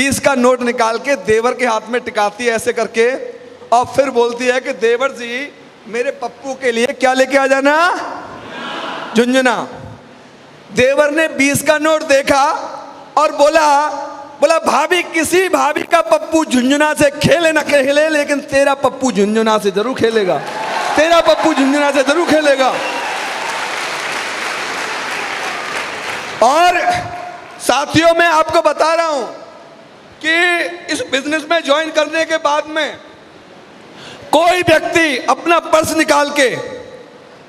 20 का नोट निकाल के देवर के हाथ में टिकाती है ऐसे करके, और फिर बोलती है कि देवर जी मेरे पप्पू के लिए क्या लेके आ जाना, झुंझुना। देवर ने 20 का नोट देखा और बोला भाभी, किसी भाभी का पप्पू झुंझुना से खेले ना खेले, लेकिन तेरा पप्पू झुंझुना से जरूर खेलेगा, तेरा पप्पू झुंझुना से जरूर खेलेगा। और साथियों, मैं आपको बता रहा हूं कि इस बिजनेस में ज्वाइन करने के बाद में कोई व्यक्ति अपना पर्स निकाल के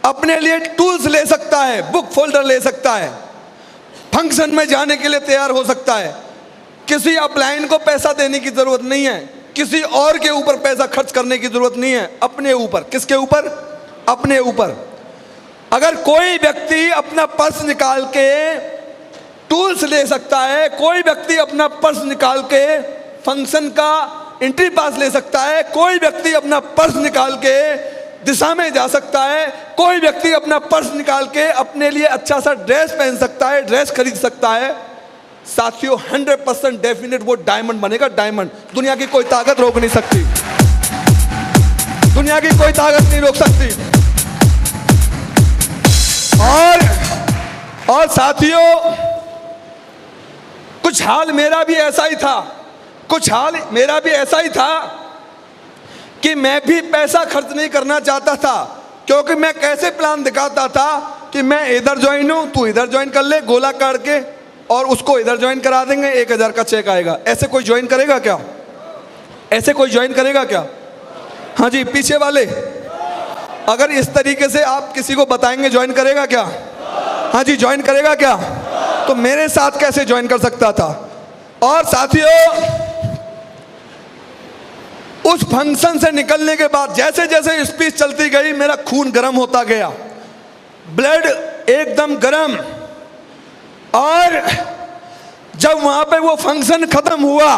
अपने लिए टूल्स ले सकता है, बुक फोल्डर ले सकता है, फंक्शन में जाने के लिए तैयार हो सकता है। किसी अपलाइन को पैसा देने की जरूरत नहीं है, किसी और के ऊपर पैसा खर्च करने की जरूरत नहीं है, अपने ऊपर। किसके ऊपर? अपने ऊपर। अगर कोई व्यक्ति अपना पर्स निकाल के टूल्स ले सकता है, कोई व्यक्ति अपना पर्स निकाल के फंक्शन का एंट्री पास ले सकता है, कोई व्यक्ति अपना पर्स निकाल के दिशा में जा सकता है, कोई व्यक्ति अपना पर्स निकाल के अपने लिए अच्छा सा ड्रेस पहन सकता है, ड्रेस खरीद सकता है, साथियों 100% डेफिनेट वो डायमंड बनेगा, डायमंड। दुनिया की कोई ताकत रोक नहीं सकती, दुनिया की कोई ताकत नहीं रोक सकती। और साथियों, कुछ हाल मेरा भी ऐसा ही था, कुछ हाल मेरा भी ऐसा ही था कि मैं भी पैसा खर्च नहीं करना चाहता था, क्योंकि मैं कैसे प्लान दिखाता था कि मैं इधर ज्वाइन हूं, तू इधर ज्वाइन कर ले, गोला काट के, और उसको इधर ज्वाइन करा देंगे, 1000 का चेक आएगा। ऐसे कोई ज्वाइन करेगा क्या? ऐसे कोई ज्वाइन करेगा क्या? हाँ जी, पीछे वाले, अगर इस तरीके से आप किसी को बताएंगे ज्वाइन करेगा क्या? हाँ जी, ज्वाइन करेगा क्या? तो मेरे साथ कैसे ज्वाइन कर सकता था? और साथियों, उस फंक्शन से निकलने के बाद जैसे जैसे स्पीच चलती गई, मेरा खून गर्म होता गया, ब्लड एकदम गर्म। और जब वहां पे वो फंक्शन खत्म हुआ,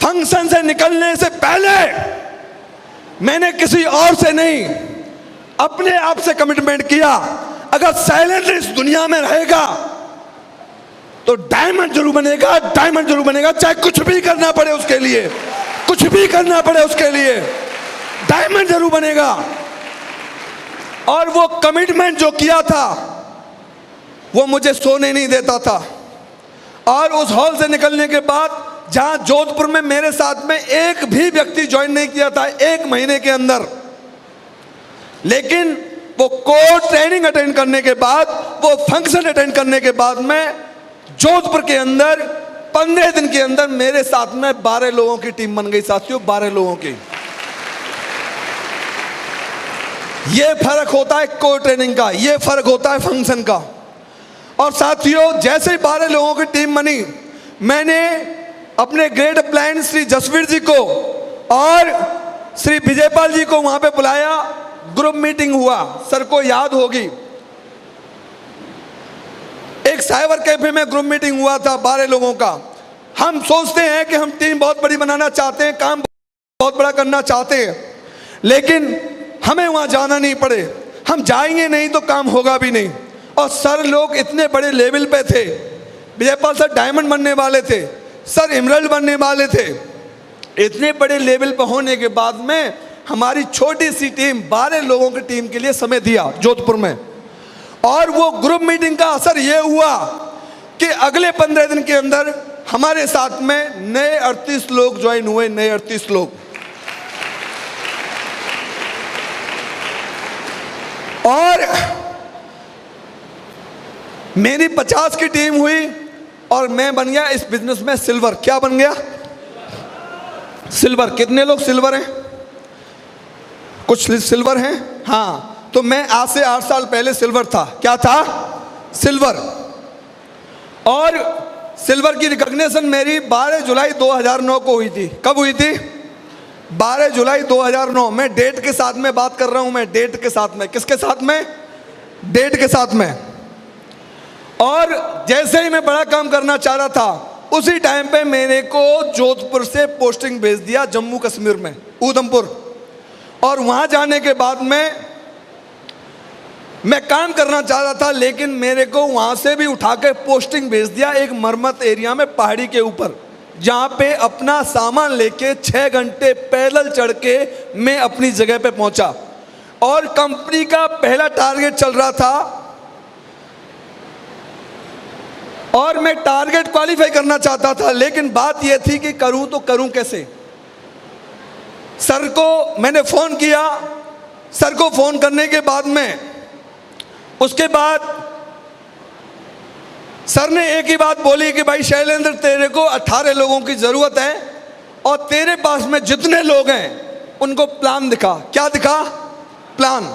फंक्शन से निकलने से पहले मैंने किसी और से नहीं, अपने आप से कमिटमेंट किया, अगर साइलेंट इस दुनिया में रहेगा तो डायमंड जरूर बनेगा, डायमंड जरूर बनेगा, चाहे कुछ भी करना पड़े उसके लिए, कुछ भी करना पड़े उसके लिए, डायमंड जरूर बनेगा। और वो कमिटमेंट जो किया था वो मुझे सोने नहीं देता था। और उस हॉल से निकलने के बाद, जहां जोधपुर में मेरे साथ में एक भी व्यक्ति ज्वाइन नहीं किया था 1 महीने के अंदर, लेकिन वो कोर ट्रेनिंग अटेंड करने के बाद, वो फंक्शन अटेंड करने के बाद में जोधपुर के अंदर 15 दिन के अंदर मेरे साथ में 12 लोगों की टीम बन गई साथियों, 12 लोगों की। ये फर्क होता है कोर ट्रेनिंग का, ये फर्क होता है फंक्शन का। और साथियों, जैसे ही 12 लोगों की टीम बनी, मैंने अपने ग्रेट अपलाइन श्री जसवीर जी को और श्री विजयपाल जी को वहां पे बुलाया, ग्रुप मीटिंग हुआ। सर को याद होगी, एक साइबर कैफे में ग्रुप मीटिंग हुआ था 12 लोगों का। हम सोचते हैं कि हम टीम बहुत बड़ी बनाना चाहते हैं, काम बहुत बड़ा करना चाहते हैं, लेकिन हमें वहां जाना नहीं पड़े, हम जाएंगे नहीं तो काम होगा भी नहीं। और सर लोग इतने बड़े लेवल पे थे, विजयपाल सर डायमंड बनने वाले थे, सर इमरल्ड बनने वाले थे। इतने बड़े लेवल पे होने के बाद में हमारी छोटी सी टीम 12 लोगों की टीम के लिए समय दिया जोधपुर में। और वो ग्रुप मीटिंग का असर ये हुआ कि अगले 15 दिन के अंदर हमारे साथ में नए 38 लोग ज्वाइन हुए, नए 38 लोग। और मेरी 50 की टीम हुई और मैं बन गया इस बिजनेस में सिल्वर। क्या बन गया? सिल्वर। कितने लोग सिल्वर हैं? कुछ सिल्वर हैं, हाँ। तो मैं आज से 8 साल पहले सिल्वर था। क्या था? सिल्वर। और सिल्वर की रिकॉग्निशन मेरी 12 जुलाई 2009 को हुई थी। कब हुई थी? 12 जुलाई 2009। मैं डेट के साथ में बात कर रहा हूं, मैं डेट के साथ में। किसके साथ में? डेट के साथ में। और जैसे ही मैं बड़ा काम करना चाह रहा था, उसी टाइम पे मेरे को जोधपुर से पोस्टिंग भेज दिया जम्मू कश्मीर में, उधमपुर। और वहां जाने के बाद में मैं काम करना चाह रहा था, लेकिन मेरे को वहां से भी उठा के पोस्टिंग भेज दिया एक मरमत एरिया में पहाड़ी के ऊपर, जहां पे अपना सामान लेके 6 घंटे पैदल चढ़ के मैं अपनी जगह पे पहुंचा। और कंपनी का पहला टारगेट चल रहा था और मैं टारगेट क्वालिफाई करना चाहता था, लेकिन बात यह थी कि करूं तो करूं कैसे। सर को मैंने फ़ोन किया। सर को फ़ोन करने के बाद में उसके बाद सर ने एक ही बात बोली कि भाई शैलेंद्र, तेरे को 18 लोगों की ज़रूरत है और तेरे पास में जितने लोग हैं उनको प्लान दिखा। क्या दिखा? प्लान।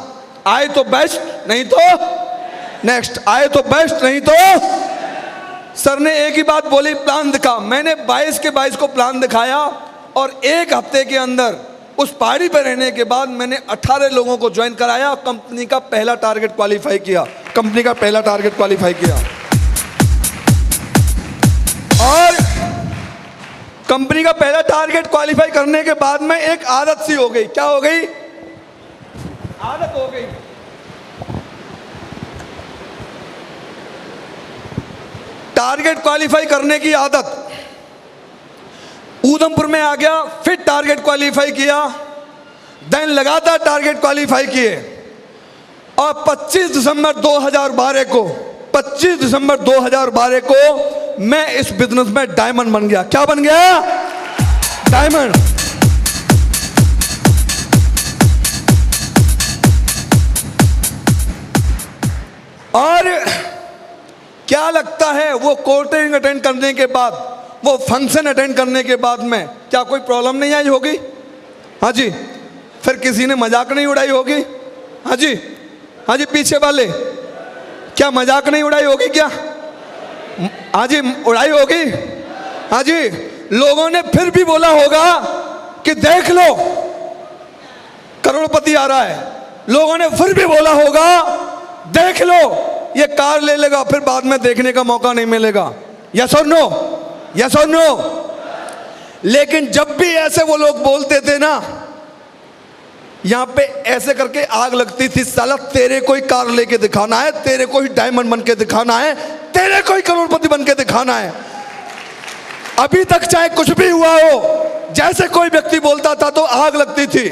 आए तो बेस्ट, नहीं तो नेक्स्ट। आए तो बेस्ट, नहीं तो। सर ने एक ही बात बोली, प्लान दिखा। मैंने 22 के 22 को प्लान दिखाया और एक हफ्ते के अंदर उस पहाड़ी पर रहने के बाद मैंने 18 लोगों को ज्वाइन कराया और कंपनी का पहला टारगेट क्वालिफाई किया। कंपनी का पहला टारगेट क्वालिफाई किया और कंपनी का पहला टारगेट क्वालिफाई करने के बाद में एक आदत सी हो गई। क्या हो गई? आदत हो गई। टारगेट क्वालिफाई करने की आदत। उधमपुर में आ गया, फिर टारगेट क्वालिफाई किया, देन लगातार टारगेट क्वालिफाई किए और 25 दिसंबर 2012 को 25 दिसंबर 2012 को मैं इस बिजनेस में डायमंड बन गया। क्या बन गया? डायमंड। और क्या लगता है, वो कोर्टिंग अटेंड करने के बाद, वो फंक्शन अटेंड करने के बाद में क्या कोई प्रॉब्लम नहीं आई होगी? हाँ जी। फिर किसी ने मजाक नहीं उड़ाई होगी? हाँ जी। हाँ जी, पीछे वाले क्या मजाक नहीं उड़ाई होगी क्या? हाँ जी, उड़ाई होगी। हाँ जी। लोगों ने फिर भी बोला होगा कि देख लो करोड़पति आ रहा है। लोगों ने फिर भी बोला होगा देख लो ये कार ले लेगा, फिर बाद में देखने का मौका नहीं मिलेगा। यस और नो? यस और नो? लेकिन जब भी ऐसे वो लोग बोलते थे ना, यहां पे ऐसे करके आग लगती थी। साला तेरे कोई कार लेके दिखाना है, तेरे को ही डायमंड बन के दिखाना है, तेरे को ही करोड़पति बन के दिखाना है। अभी तक चाहे कुछ भी हुआ हो, जैसे कोई व्यक्ति बोलता था तो आग लगती थी।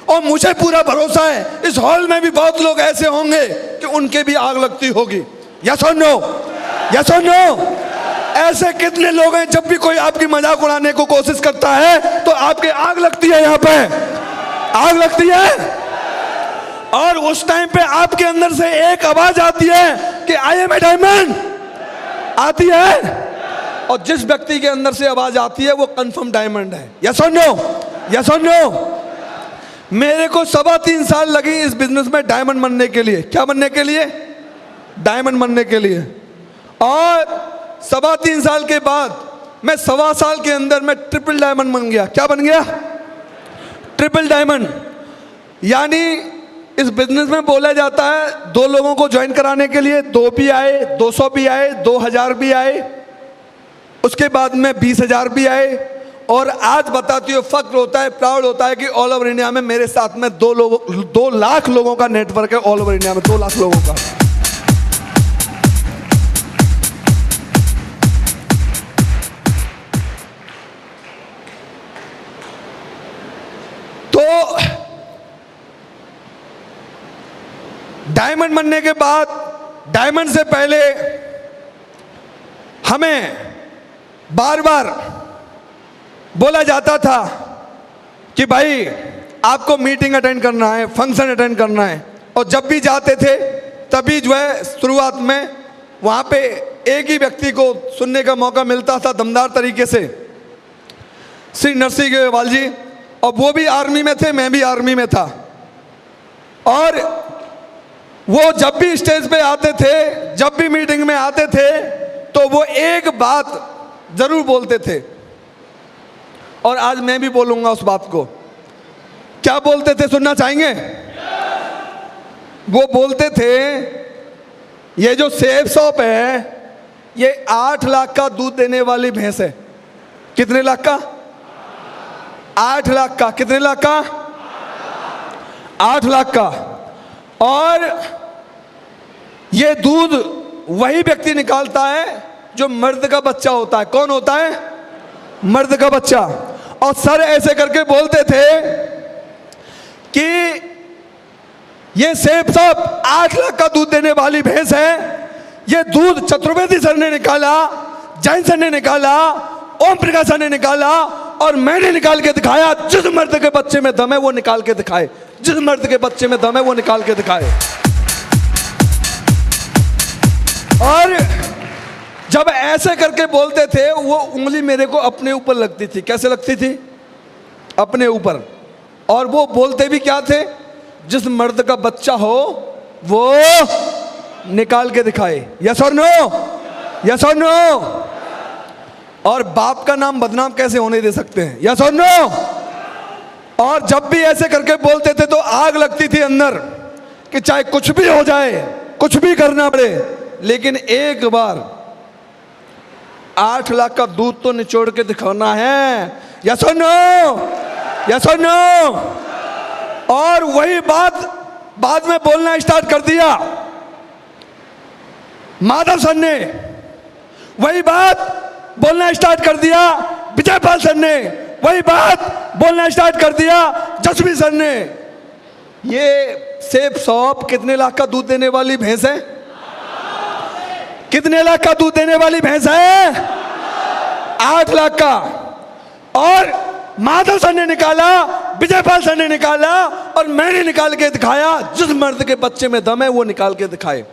और मुझे पूरा भरोसा है इस हॉल में भी बहुत लोग ऐसे होंगे कि उनके भी आग लगती होगी। यस और नो? यस और नो? ऐसे कितने लोग हैं, जब भी कोई आपकी मजाक उड़ाने को कोशिश करता है तो आपके आग लगती है, यहाँ पे आग लगती है। और उस टाइम पे आपके अंदर से एक आवाज आती है कि आई एम ए डायमंड, आती है। और जिस व्यक्ति के अंदर से आवाज आती है वो कंफर्म डायमंड है। यस और नो? यस और नो? मेरे को 3.25 साल लगी इस बिजनेस में डायमंड बनने के लिए। क्या बनने के लिए? डायमंड बनने के लिए। और 3.25 साल के बाद मैं 1.25 साल के अंदर मैं ट्रिपल डायमंड बन गया। क्या बन गया? Triple diamond. यानी इस बिजनेस में बोला जाता है 2 लोगों को ज्वाइन कराने के लिए 2 भी आए, 200 भी आए, 2000 भी आए, उसके बाद में 20,000 भी आए। और आज बताती हूँ, फख्र होता है, प्राउड होता है कि ऑल ओवर इंडिया में मेरे साथ में 2 लाख लोगों का नेटवर्क है। ऑल ओवर इंडिया में 2 लाख लोगों का। तो डायमंड बनने के बाद, डायमंड से पहले हमें बार बार बोला जाता था कि भाई आपको मीटिंग अटेंड करना है, फंक्शन अटेंड करना है। और जब भी जाते थे तभी जो है शुरुआत में वहाँ पे एक ही व्यक्ति को सुनने का मौका मिलता था दमदार तरीके से, श्री नरसिंह गेवाल जी। और वो भी आर्मी में थे, मैं भी आर्मी में था। और वो जब भी स्टेज पे आते थे, जब भी मीटिंग में आते थे, तो वो एक बात जरूर बोलते थे और आज मैं भी बोलूंगा उस बात को। क्या बोलते थे, सुनना चाहेंगे? वो बोलते थे ये जो सेब शॉप है ये 8 लाख का दूध देने वाली भैंस है। कितने लाख का? 8 लाख का। कितने लाख का? 8 लाख का। और ये दूध वही व्यक्ति निकालता है जो मर्द का बच्चा होता है। कौन होता है? मर्द का बच्चा। और सर ऐसे करके बोलते थे कि ये सेठ साहब 8 लाख का दूध देने वाली भैंस है। ये दूध चतुर्वेदी सर ने निकाला, जैन सर ने निकाला, ओम प्रकाश सर ने निकाला, और मैंने निकाल के दिखाया। जिस मर्द के बच्चे में दम है वो निकाल के दिखाए, जिस मर्द के बच्चे में दम है वो निकाल के दिखाए। और जब ऐसे करके बोलते थे, वो उंगली मेरे को अपने ऊपर लगती थी। कैसे लगती थी? अपने ऊपर। और वो बोलते भी क्या थे? जिस मर्द का बच्चा हो वो निकाल के दिखाए। यस और नो? यस और नो? और बाप का नाम बदनाम कैसे होने दे सकते हैं? यस और नो? और जब भी ऐसे करके बोलते थे तो आग लगती थी अंदर कि चाहे कुछ भी हो जाए, कुछ भी करना पड़े, लेकिन एक बार 8 लाख का दूध तो निचोड़ के दिखाना है। यस और नो? यस और नो? और वही बात बाद में बोलना स्टार्ट कर दिया माधव सर ने, वही बात बोलना स्टार्ट कर दिया विजयपाल सर ने, वही बात बोलना स्टार्ट कर दिया जसवी सर ने। ये सेब सौंप कितने लाख का दूध देने वाली भैंस है? कितने लाख का दूध देने वाली भैंस है? 8 लाख का। और माधव सर ने निकाला, विजयपाल सर ने निकाला, और मैंने निकाल के दिखाया। जिस मर्द के बच्चे में दम है वो निकाल के दिखाए।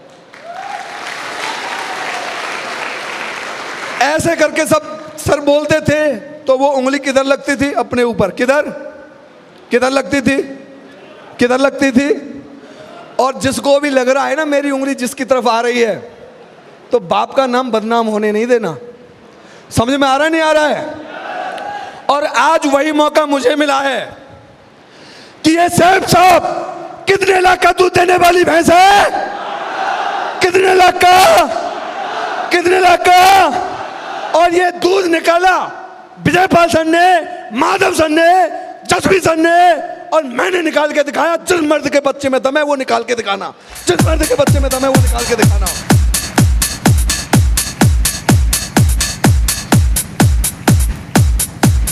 ऐसे करके सब सर बोलते थे तो वो उंगली किधर लगती थी? अपने ऊपर। किधर? किधर लगती थी? किधर लगती थी? और जिसको भी लग रहा है ना मेरी उंगली जिसकी तरफ आ रही है, तो बाप का नाम बदनाम होने नहीं देना। समझ में आ रहा है? नहीं आ रहा है? और आज वही मौका मुझे मिला है कि ये सेठ साहब कितने लाख का दूध देने वाली भैंस है? कितने लाख का? कितने लाख का? और ये दूध निकाला विजयपाल सर ने, माधव सर ने, जसवी सर ने, और मैंने निकाल के दिखाया। जिस मर्द के बच्चे में दम है वो निकाल के दिखाना, जिस मर्द के बच्चे में दम है वो निकाल के दिखाना।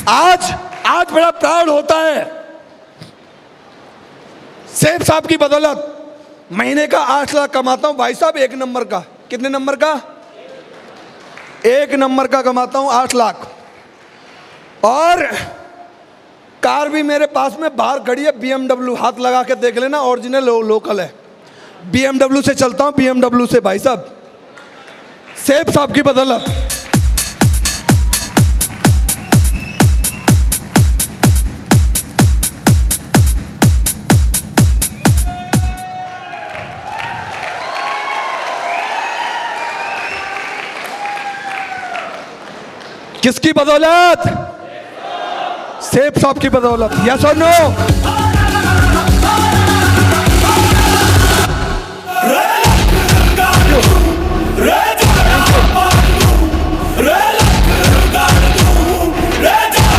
आज बड़ा प्राउड होता है सेठ साहब की बदौलत। महीने का 8 लाख कमाता हूं भाई साहब, 1 नंबर का। कितने नंबर का? 1 नंबर का कमाता हूं 8 लाख। और कार भी मेरे पास में बाहर खड़ी है, BMW। हाथ लगा के देख लेना, ओरिजिनल लोकल है। BMW से चलता हूं, BMW से भाई साहब, सेठ साहब की बदौलत। किसकी बदौलत? सेठ साहब की बदौलत। यस और नो?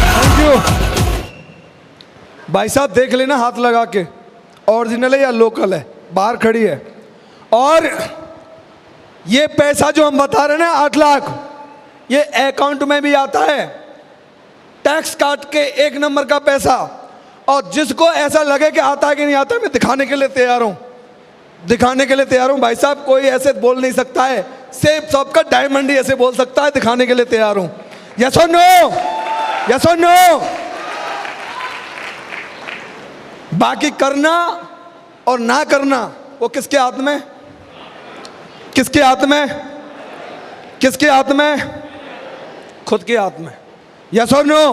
थैंक यू भाई साहब। देख लेना हाथ लगा के, ओरिजिनल है या लोकल है, बाहर खड़ी है। और ये पैसा जो हम बता रहे हैं ना 8 लाख, ये अकाउंट में भी आता है, टैक्स काट के 1 नंबर का पैसा। और जिसको ऐसा लगे कि आता है कि नहीं आता, मैं दिखाने के लिए तैयार हूं, दिखाने के लिए तैयार हूं भाई साहब। कोई ऐसे बोल नहीं सकता है, सेब साहब का डायमंड ही ऐसे बोल सकता है। दिखाने के लिए तैयार हूं। यस और नो? यस और नो? बाकी करना और ना करना वो किसके हाथ में? किसके हाथ में? किसके हाथ में? खुद के हाथ में। यस और नो?